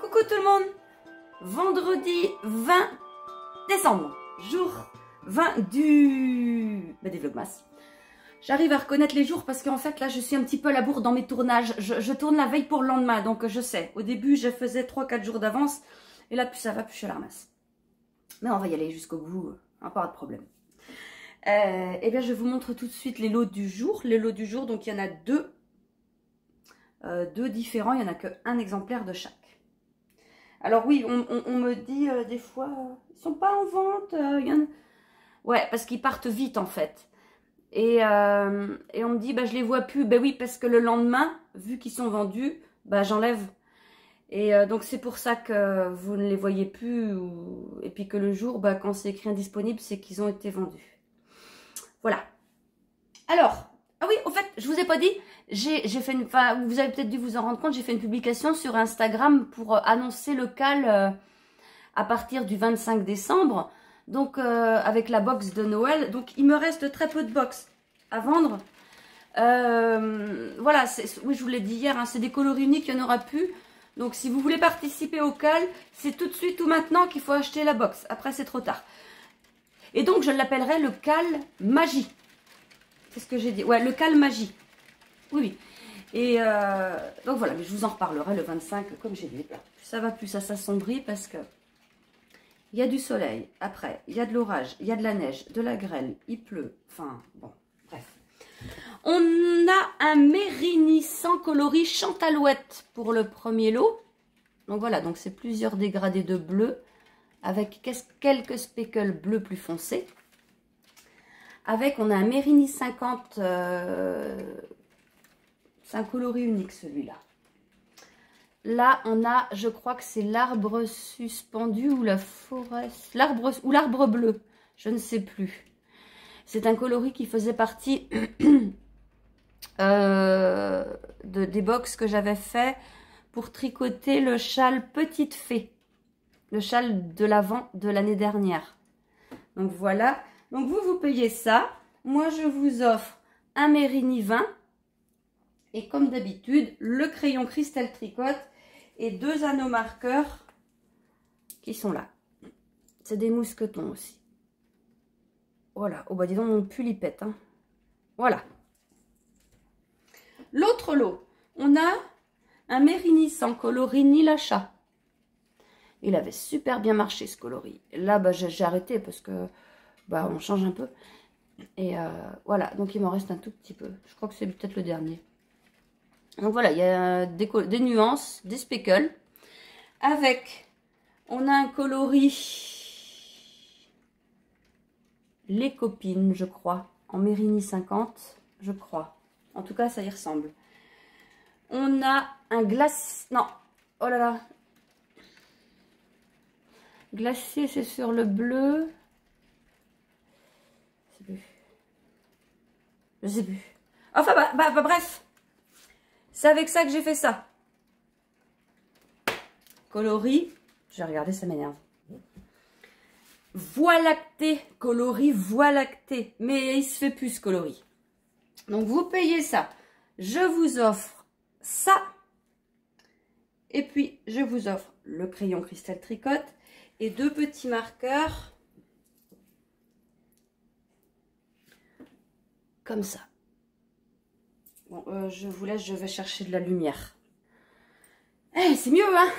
Coucou tout le monde. Vendredi 20 décembre, jour 20 des Vlogmas. J'arrive à reconnaître les jours parce qu'en fait là je suis un petit peu à la bourre dans mes tournages. Je tourne la veille pour le lendemain, donc je sais. Au début je faisais 3-4 jours d'avance et là plus ça va, plus je suis à la ramasse. Mais on va y aller jusqu'au bout, pas de problème. Eh bien je vous montre tout de suite les lots du jour. Les lots du jour, donc il y en a deux différents, il n'y en a qu'un exemplaire de chaque. Alors oui, on me dit des fois, ils sont pas en vente. Ouais, parce qu'ils partent vite en fait. Et on me dit, bah, je les vois plus. Ben oui, parce que le lendemain, vu qu'ils sont vendus, bah, j'enlève. Et donc c'est pour ça que vous ne les voyez plus. Et puis que le jour, bah, quand c'est écrit indisponible, c'est qu'ils ont été vendus. Voilà. Alors, ah oui, au fait, je vous ai pas dit, j'ai fait une, enfin, vous avez peut-être dû vous en rendre compte, j'ai fait une publication sur Instagram pour annoncer le cal à partir du 25 décembre. Donc, avec la box de Noël. Donc, il me reste très peu de box à vendre. Voilà, oui, je vous l'ai dit hier, hein, c'est des coloris uniques, il n'y en aura plus. Donc, si vous voulez participer au cal, c'est tout de suite ou maintenant qu'il faut acheter la box. Après, c'est trop tard. Et donc, je l'appellerai le cal magie. C'est ce que j'ai dit. Ouais, le cal magie. Oui, oui. Et donc, voilà, mais je vous en reparlerai le 25, comme j'ai dit. Plus ça va, plus ça s'assombrit parce que il y a du soleil, après, il y a de l'orage, il y a de la neige, de la grêle, il pleut, enfin, bon, bref. On a un Mérini sans coloris Chantalouette pour le premier lot. Donc voilà, donc c'est plusieurs dégradés de bleu, avec quelques speckles bleus plus foncés. Avec, on a un Mérini 50, c'est un coloris unique celui-là. Là, on a, je crois que c'est l'arbre suspendu ou la forêt, l'arbre bleu, je ne sais plus. C'est un coloris qui faisait partie des box que j'avais fait pour tricoter le châle Petite Fée, le châle de l'avant de l'année dernière. Donc voilà, donc vous payez ça. Moi, je vous offre un Mérini 20 et comme d'habitude, le crayon Cristal Tricote et deux anneaux marqueurs qui sont là. C'est des mousquetons aussi. Voilà. Oh bah dis donc, mon pull il pète. Hein. Voilà. L'autre lot, on a un Mérini sans coloris ni l'achat. Il avait super bien marché ce coloris. Là, bah, j'ai arrêté parce que bah, on change un peu. Et voilà, donc il m'en reste un tout petit peu. Je crois que c'est peut-être le dernier. Donc voilà, il y a des nuances, des speckles. Avec, on a un coloris Les Copines, je crois. En Mérini 50, je crois. En tout cas, ça y ressemble. On a un glace... Non, oh là là. Glacier, c'est sur le bleu. Je sais plus. Je sais plus. Enfin, bref. C'est avec ça que j'ai fait ça. Coloris. J'ai regardé, ça m'énerve. Voie lactée. Coloris voie lactée. Mais il se fait plus ce coloris. Donc, vous payez ça. Je vous offre ça. Et puis, je vous offre le crayon Cristal Tricote et deux petits marqueurs. Comme ça. Bon, je vous laisse, je vais chercher de la lumière. Eh, c'est mieux, hein?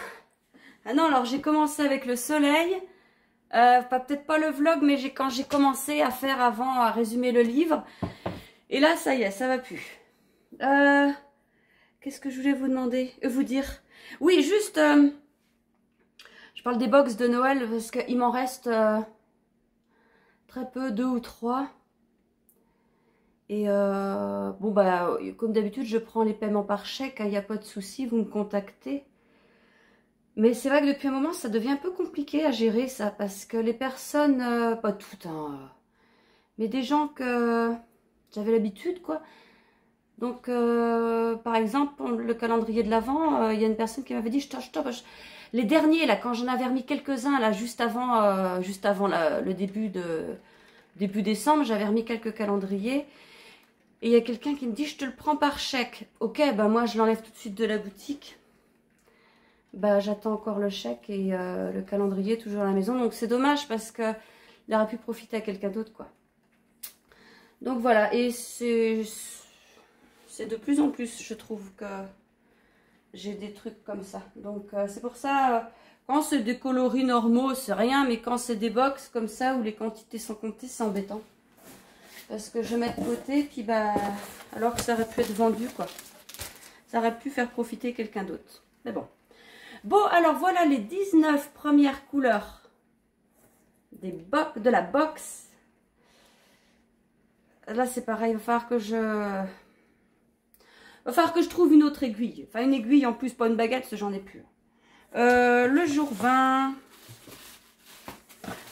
Ah non, alors j'ai commencé avec le soleil. Peut-être pas le vlog, mais quand j'ai commencé à faire avant, à résumer le livre. Et là, ça y est, ça va plus. Qu'est-ce que je voulais vous demander? Vous dire? Oui, juste... je parle des box de Noël parce qu'il m'en reste très peu, 2 ou 3. Et bon bah comme d'habitude je prends les paiements par chèque, il n'y a pas de souci, vous me contactez. Mais c'est vrai que depuis un moment ça devient un peu compliqué à gérer ça, parce que les personnes, pas toutes, hein, mais des gens que j'avais l'habitude quoi. Donc par exemple le calendrier de l'Avent, il y a une personne qui m'avait dit les derniers là, quand j'en avais remis quelques-uns là juste avant le début décembre, j'avais remis quelques calendriers. Et il y a quelqu'un qui me dit, je te le prends par chèque. Ok, ben moi je l'enlève tout de suite de la boutique. bah, j'attends encore le chèque et le calendrier toujours à la maison. Donc c'est dommage parce qu'il aurait pu profiter à quelqu'un d'autre, quoi. Donc voilà, et c'est de plus en plus, je trouve, que j'ai des trucs comme ça. Donc c'est pour ça, quand c'est des coloris normaux, c'est rien. Mais quand c'est des box comme ça, où les quantités sont comptées, c'est embêtant. Parce que je mets de côté, puis bah, alors que ça aurait pu être vendu, quoi. Ça aurait pu faire profiter quelqu'un d'autre. Mais bon. Bon, alors voilà les 19 premières couleurs de la box. Là, c'est pareil, il va falloir que je trouve une autre aiguille. Enfin, une aiguille en plus, pas une baguette, ce j'en ai plus. Le jour 20.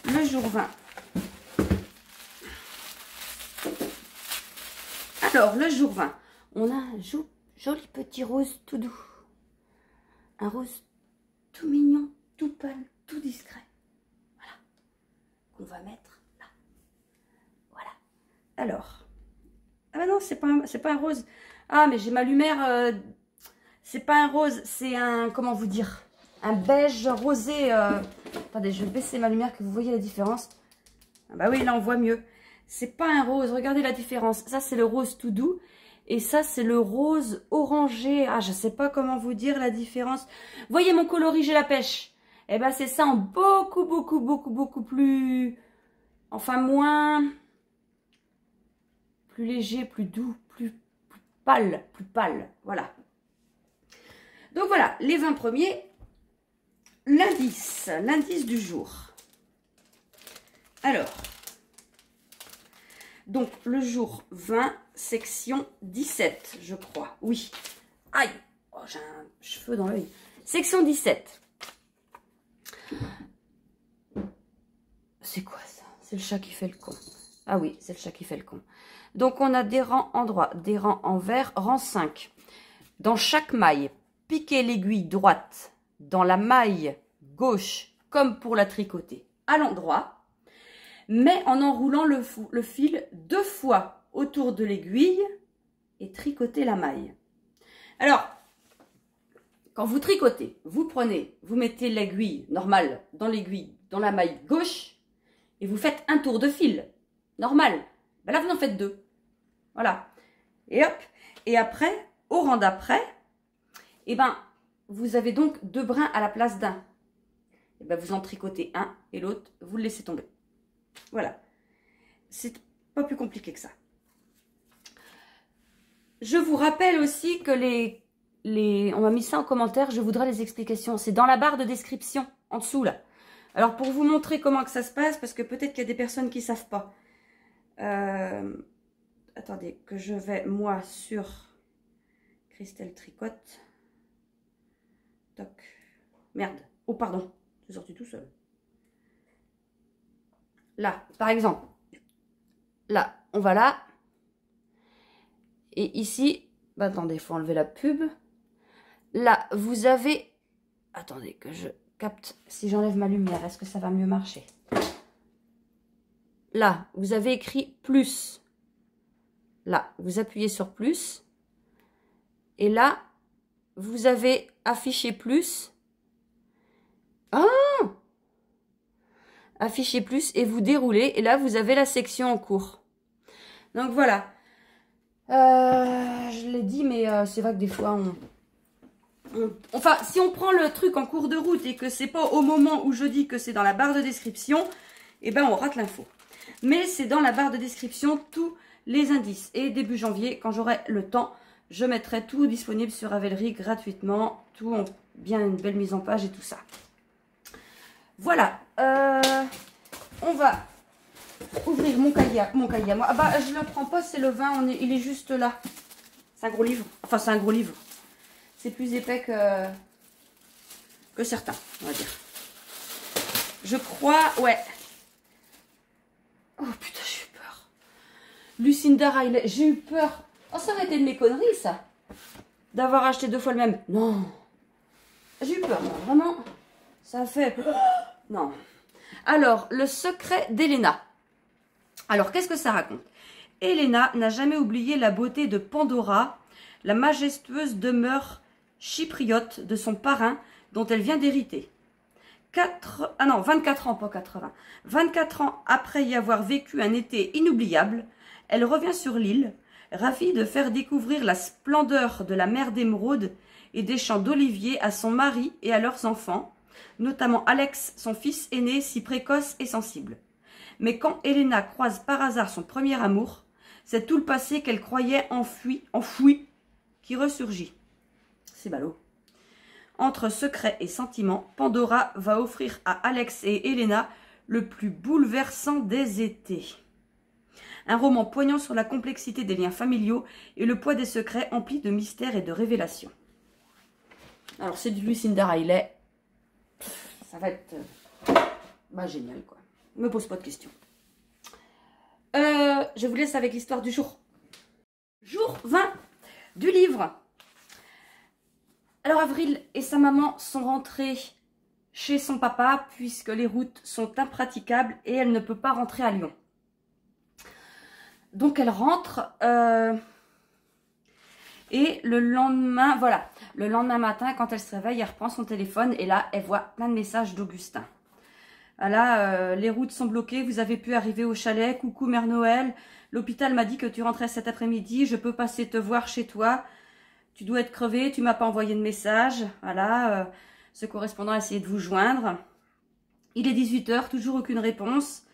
Le jour 20. Alors, le jour 20, on a un joli petit rose tout doux. Un rose tout mignon, tout pâle, tout discret. Voilà. Qu'on va mettre là. Voilà. Alors. Ah bah non, c'est pas un rose. Ah, mais j'ai ma lumière. C'est pas un rose, c'est un, comment vous dire, un beige rosé. Attendez, je vais baisser ma lumière que vous voyez la différence. Ah bah oui, là on voit mieux. C'est pas un rose, regardez la différence. Ça c'est le rose tout doux et ça c'est le rose orangé. Ah, je sais pas comment vous dire la différence. Voyez mon coloris, j'ai la pêche. Eh ben c'est ça en beaucoup plus, enfin moins, plus léger, plus doux, plus pâle, voilà. Donc voilà, les 20 premiers, l'indice du jour. Alors, donc le jour 20, section 17, je crois. Oui. Aïe, oh, j'ai un cheveu dans l'œil. Section 17. C'est quoi ça? C'est le chat qui fait le con. Ah oui, c'est le chat qui fait le con. Donc on a des rangs en droit, des rangs en vert, rang 5. Dans chaque maille, piquez l'aiguille droite dans la maille gauche, comme pour la tricoter, à l'endroit, mais en enroulant le fil 2 fois autour de l'aiguille et tricotez la maille. Alors, quand vous tricotez, vous mettez l'aiguille normale dans la maille gauche et vous faites un tour de fil normal. Ben là, vous en faites 2. Voilà. Et hop. Et après, au rang d'après, eh ben, vous avez donc 2 brins à la place d'un. Et ben, vous en tricotez un et l'autre, vous le laissez tomber. Voilà. C'est pas plus compliqué que ça. Je vous rappelle aussi que on m'a mis ça en commentaire, je voudrais les explications. C'est dans la barre de description, en dessous là. Alors pour vous montrer comment que ça se passe, parce que peut-être qu'il y a des personnes qui ne savent pas. Attendez, que je vais moi sur Christelle Tricote. Toc. Merde. Oh pardon, c'est sorti tout seul. Là, par exemple. Là, on va là. Et ici, bah attendez, il faut enlever la pub. Là, vous avez... Attendez, que je capte. Si j'enlève ma lumière, est-ce que ça va mieux marcher? Là, vous avez écrit plus. Là, vous appuyez sur plus. Et là, vous avez affiché plus. Ah! Affiché plus et vous déroulez. Et là, vous avez la section en cours. Donc voilà. Je l'ai dit, mais c'est vrai que des fois, enfin, si on prend le truc en cours de route et que c'est pas au moment où je dis que c'est dans la barre de description, eh ben on rate l'info. Mais c'est dans la barre de description tous les indices. Et début janvier, quand j'aurai le temps, je mettrai tout disponible sur Ravelry gratuitement. Tout en bien une belle mise en page et tout ça. Voilà. On va ouvrir mon cahier à moi. Ah bah, je ne le prends pas, c'est le 20, il est juste là. C'est un gros livre. Enfin, c'est un gros livre. C'est plus épais que certains, on va dire. Je crois, ouais. Oh putain, j'ai eu peur. Lucinda Riley, j'ai eu peur. Oh, ça aurait été de mes conneries, ça. D'avoir acheté 2 fois le même. Non. J'ai eu peur, non, vraiment. Ça a fait... Non. Alors, le secret d'Elena. Alors, qu'est-ce que ça raconte? Elena n'a jamais oublié la beauté de Pandora, la majestueuse demeure chypriote de son parrain, dont elle vient d'hériter. 24 ans, pas 80. 24 ans après y avoir vécu un été inoubliable, elle revient sur l'île, ravie de faire découvrir la splendeur de la mer d'émeraude et des champs d'oliviers à son mari et à leurs enfants, notamment Alex, son fils aîné, si précoce et sensible. Mais quand Elena croise par hasard son premier amour, c'est tout le passé qu'elle croyait enfoui, qui ressurgit. C'est ballot. Entre secrets et sentiments, Pandora va offrir à Alex et Elena le plus bouleversant des étés. Un roman poignant sur la complexité des liens familiaux et le poids des secrets emplis de mystères et de révélations. Alors c'est du Lucinda Riley. Ça va être génial quoi. Ne me pose pas de questions. Je vous laisse avec l'histoire du jour. Jour 20 du livre. Alors Avril et sa maman sont rentrées chez son papa puisque les routes sont impraticables et elle ne peut pas rentrer à Lyon. Donc elle rentre et le lendemain, voilà, le lendemain matin quand elle se réveille, elle reprend son téléphone et là elle voit plein de messages d'Augustin. Voilà, les routes sont bloquées, vous avez pu arriver au chalet, coucou Mère Noël, l'hôpital m'a dit que tu rentrais cet après-midi, je peux passer te voir chez toi. Tu dois être crevé, tu m'as pas envoyé de message. Voilà, ce correspondant a essayé de vous joindre. Il est 18 h, toujours aucune réponse.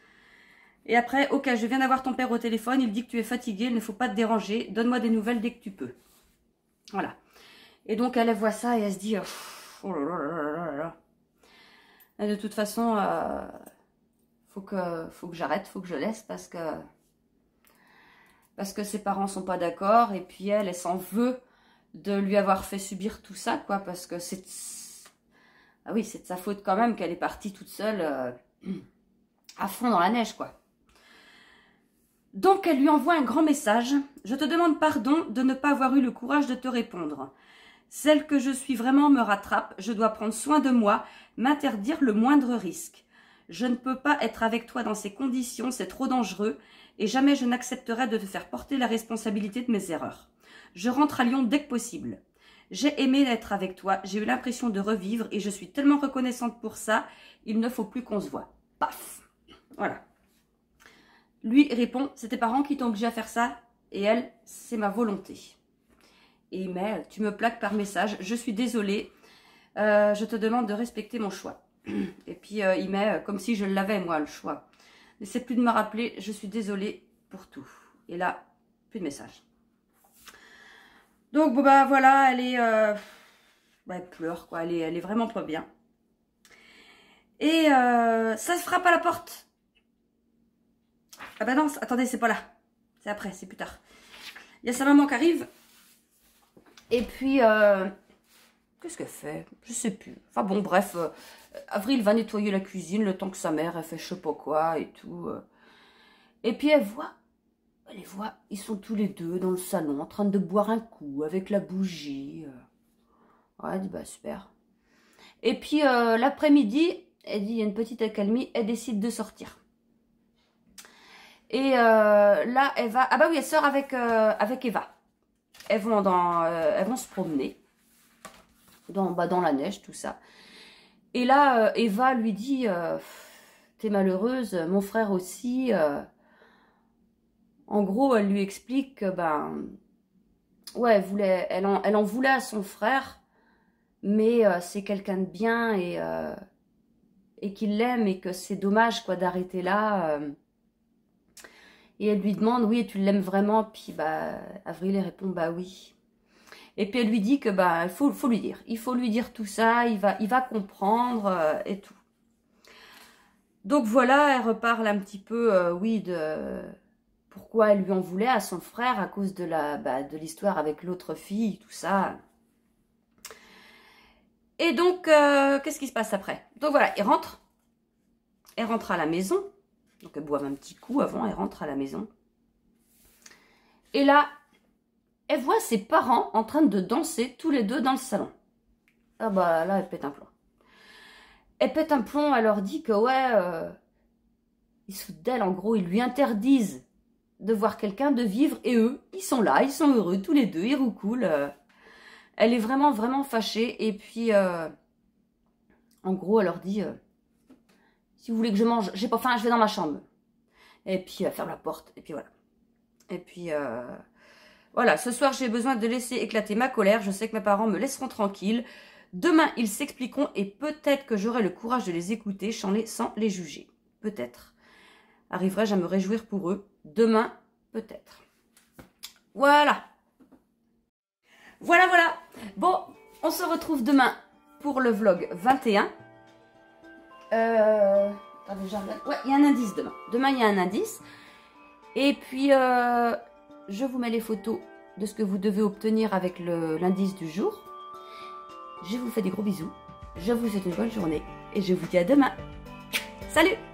Et après, ok, je viens d'avoir ton père au téléphone, il dit que tu es fatigué, il ne faut pas te déranger. Donne-moi des nouvelles dès que tu peux. Voilà. Et donc, elle voit ça et elle se dit, oh là là là là là. Et de toute façon, faut que j'arrête, faut que je laisse parce que ses parents sont pas d'accord. Et puis elle s'en veut de lui avoir fait subir tout ça, quoi, parce que c'est... Ah oui, c'est de sa faute quand même qu'elle est partie toute seule à fond dans la neige, quoi. Donc, elle lui envoie un grand message. « Je te demande pardon de ne pas avoir eu le courage de te répondre. Celle que je suis vraiment me rattrape. Je dois prendre soin de moi, m'interdire le moindre risque. Je ne peux pas être avec toi dans ces conditions, c'est trop dangereux, et jamais je n'accepterai de te faire porter la responsabilité de mes erreurs. Je rentre à Lyon dès que possible. J'ai aimé être avec toi, j'ai eu l'impression de revivre et je suis tellement reconnaissante pour ça, il ne faut plus qu'on se voit. » Paf. Voilà. Lui répond, c'est tes parents qui t'ont obligé à faire ça et elle, c'est ma volonté. Et il met, tu me plaques par message, je suis désolée, je te demande de respecter mon choix. Et puis il met, comme si je l'avais moi le choix. N'essaie plus de me rappeler, je suis désolée pour tout. Et là, plus de message. Donc, bon, bah, voilà, elle est... elle pleure, quoi. Elle est vraiment pas bien. Et ça se frappe à la porte. Ah bah non, attendez, c'est pas là. C'est après, c'est plus tard. Il y a sa maman qui arrive. Et puis, qu'est-ce qu'elle fait? Je sais plus. Enfin bon, bref. Avril va nettoyer la cuisine le temps que sa mère, elle fait je sais pas quoi et tout. Et puis, elle les voit, ils sont tous les deux dans le salon en train de boire un coup avec la bougie. Ouais, elle dit, bah super. Et puis, l'après-midi, elle dit, il y a une petite accalmie, elle décide de sortir. Et là, elle va... Ah bah oui, elle sort avec Eva. Elles vont se promener dans la neige, tout ça. Et là, Eva lui dit, t'es malheureuse, mon frère aussi... En gros, elle lui explique que, ouais, elle en voulait à son frère, mais c'est quelqu'un de bien et qu'il l'aime et que c'est dommage, quoi, d'arrêter là. Et elle lui demande, oui, tu l'aimes vraiment? Puis, Avril, elle répond, bah oui. Et puis, elle lui dit que, il faut lui dire. Il faut lui dire tout ça, il va comprendre et tout. Donc, voilà, elle reparle un petit peu, oui, de... Pourquoi elle lui en voulait à son frère à cause de l'histoire avec l'autre fille, tout ça. Et donc, qu'est-ce qui se passe après? Donc voilà, elle rentre à la maison. Donc elle boit un petit coup avant, elle rentre à la maison. Et là, elle voit ses parents en train de danser tous les deux dans le salon. Ah bah là, elle pète un plomb. Elle pète un plomb, elle leur dit que ouais, ils se foutent d'elle, en gros, ils lui interdisent de voir quelqu'un, de vivre, et eux, ils sont là, ils sont heureux, tous les deux, ils roucoulent. Elle est vraiment, vraiment fâchée, et puis, En gros, elle leur dit, si vous voulez que je mange, j'ai pas faim, je vais dans ma chambre. Et puis, elle ferme la porte, et puis voilà. Et puis, voilà, ce soir, j'ai besoin de laisser éclater ma colère. Je sais que mes parents me laisseront tranquille. Demain, ils s'expliqueront et peut-être que j'aurai le courage de les écouter sans les juger. Peut-être. Arriverai-je à me réjouir pour eux? Demain, peut-être. Voilà. Voilà. Bon, on se retrouve demain pour le vlog 21. Attendez, je regarde. Ouais, il y a un indice demain. Demain, il y a un indice. Et puis, je vous mets les photos de ce que vous devez obtenir avec l'indice du jour. Je vous fais des gros bisous. Je vous souhaite une bonne journée. Et je vous dis à demain. Salut!